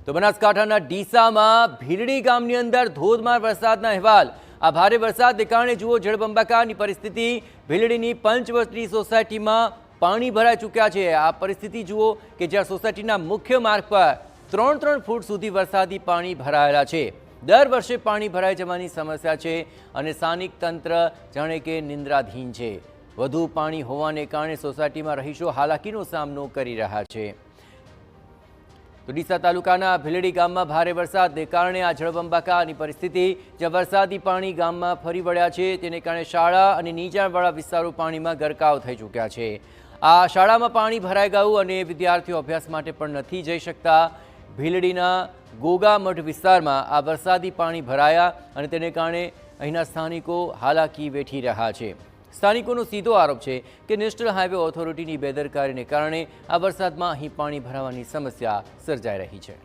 તો બનાસકાંઠાના ડીસામાં ભીલડી ગામની અંદર ધોધમાર વરસાદના અહેવાલ। આ ભારે વરસાદને કારણે જુઓ જળબંબાકારની પરિસ્થિતિ। ભીલડીની પંચવટી સોસાયટીમાં પાણી ભરાઈ ચૂક્યા છે। આ પરિસ્થિતિ જુઓ કે જ્યાં સોસાયટીના મુખ્ય માર્ગ પર 3-3 ફૂટ સુધી વરસાદી પાણી ભરાયેલા છે। દર વર્ષે પાણી ભરાઈ જવાની સમસ્યા છે અને સ્થાનિક તંત્ર જાણે કે નિંદ્રાધીન છે। વધુ પાણી હોવાને કારણે સોસાયટીમાં રહીશો હાલાકીનો સામનો કરી રહ્યા છે। તો ડીસા તાલુકાના ભીલડી ગામમાં ભારે વરસાદને કારણે આ જળબંબાકારની પરિસ્થિતિ, જ્યાં વરસાદી પાણી ગામમાં ફરી વળ્યા છે, તેને કારણે શાળા અને નીચાણવાળા વિસ્તારો પાણીમાં ગરકાવ થઈ ચૂક્યા છે। આ શાળામાં પાણી ભરાઈ ગયું અને વિદ્યાર્થીઓ અભ્યાસ માટે પણ નથી જઈ શકતા। ભીલડીના ગોગામઠ વિસ્તારમાં આ વરસાદી પાણી ભરાયા અને તેને કારણે અહીંના સ્થાનિકો હાલાકી વેઠી રહ્યા છે। સ્થાનિકોનો સીધો આરોપ છે કે નેશનલ હાઈવે ઓથોરિટીની બેદરકારીને કારણે આ વરસાદમાં અહીં પાણી ભરાવાની સમસ્યા સર્જાઈ રહી છે।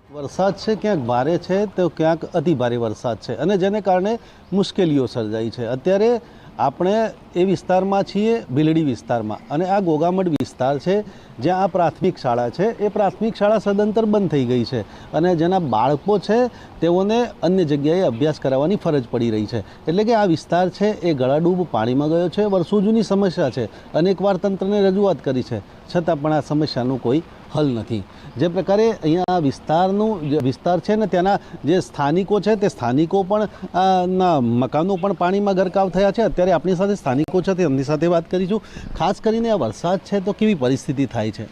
વરસાદ છે ક્યાંક ભારે છે તો ક્યાંક અતિ ભારે વરસાદ છે અને જેને કારણે મુશ્કેલીઓ સર્જાઈ છે। અત્યારે આપણે એ વિસ્તારમાં છીએ, ભીલડી વિસ્તારમાં, અને આ ગોગામઠ વિસ્તાર છે જ્યાં આ પ્રાથમિક શાળા છે। એ પ્રાથમિક શાળા સદંતર બંધ થઈ ગઈ છે અને જેના બાળકો છે તેઓને અન્ય જગ્યાએ અભ્યાસ કરાવવાની ફરજ પડી રહી છે। એટલે કે આ વિસ્તાર છે એ ગળાડૂબ પાણીમાં ગયો છે। વર્ષો જૂની સમસ્યા છે, અનેકવાર તંત્રને રજૂઆત કરી છે, છતાં પણ આ સમસ્યાનું કોઈ હલ નથી। જે પ્રકારે અહીંયા વિસ્તાર છે ને ત્યાંના જે સ્થાનિકો છે તે સ્થાનિકો પણ ના મકાનો પણ પાણીમાં ગરકાવ થયા છે। અત્યારે આપણી સાથે સ્થાનિકો છે તેમની સાથે વાત કરીશું। ખાસ કરીને આ વરસાદ છે તો કેવી પરિસ્થિતિ થાય છે?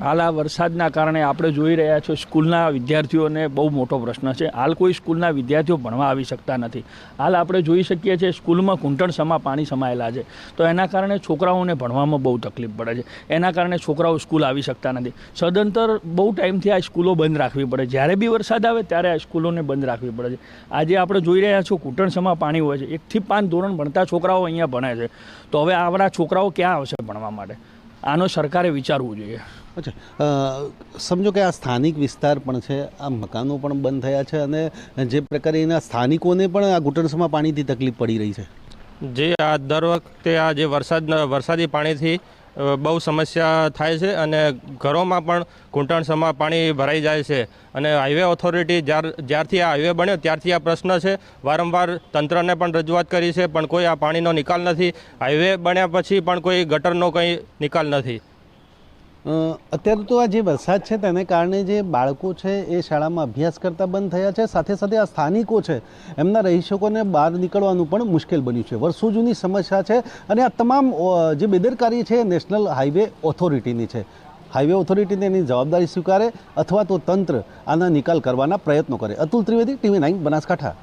હાલ આ વરસાદના કારણે આપણે જોઈ રહ્યા છો સ્કૂલના વિદ્યાર્થીઓને બહુ મોટો પ્રશ્ન છે। હાલ કોઈ સ્કૂલના વિદ્યાર્થીઓ ભણવા આવી શકતા નથી। હાલ આપણે જોઈ શકીએ છીએ સ્કૂલમાં ઘૂંટણસમા પાણી સમાયેલા છે, તો એના કારણે છોકરાઓને ભણવામાં બહુ તકલીફ પડે છે। એના કારણે છોકરાઓ સ્કૂલ આવી શકતા નથી। સદંતર બહુ ટાઈમથી આ સ્કૂલો બંધ રાખવી પડે। જ્યારે બી વરસાદ આવે ત્યારે આ સ્કૂલોને બંધ રાખવી પડે છે। આજે આપણે જોઈ રહ્યા છો ઘૂંટણસમા પાણી હોય છે। 1 થી 5 ધોરણ ભણતા છોકરાઓ અહીંયા ભણે છે, તો હવે આવડા છોકરાઓ ક્યાં આવશે ભણવા માટે? આનો સરકારે વિચારવું જોઈએ। અચ્છા, સમજો કે આ સ્થાનિક વિસ્તાર પણ છે, આ મકાનો પણ બંધ થયા છે અને જે પ્રકારે એના સ્થાનિકોને પણ આ ઘૂંટણસમાં પાણીથી તકલીફ પડી રહી છે। જે આ દર વખતે આ જે વરસાદી પાણીથી બહુ સમસ્યા થાય છે અને ઘરોમાં પણ ઘૂંટણસમાં પાણી ભરાઈ જાય છે। અને હાઈવે ઓથોરિટી જ્યારથી આ હાઈવે બન્યો ત્યારથી આ પ્રશ્ન છે। વારંવાર તંત્રને પણ રજૂઆત કરી છે, પણ કોઈ આ પાણીનો નિકાલ નથી। હાઈવે બન્યા પછી પણ કોઈ ગટરનો કંઈ નિકાલ નથી। અત્યારે તો આ જે વરસાદ છે તેને કારણે જે બાળકો છે એ શાળામાં અભ્યાસ કરતા બંધ થયા છે, સાથે સાથે આ સ્થાનિકો છે એમના રહીશકોને બહાર નીકળવાનું પણ મુશ્કેલ બન્યું છે। વર્ષો જૂની સમસ્યા છે અને આ તમામ જે બેદરકારી છે નેશનલ હાઈવે ઓથોરિટીની છે। હાઈવે ઓથોરિટીને એની જવાબદારી સ્વીકારે અથવા તો તંત્ર આના નિકાલ કરવાના પ્રયત્નો કરે। અતુલ ત્રિવેદી, TV9 બનાસકાંઠા।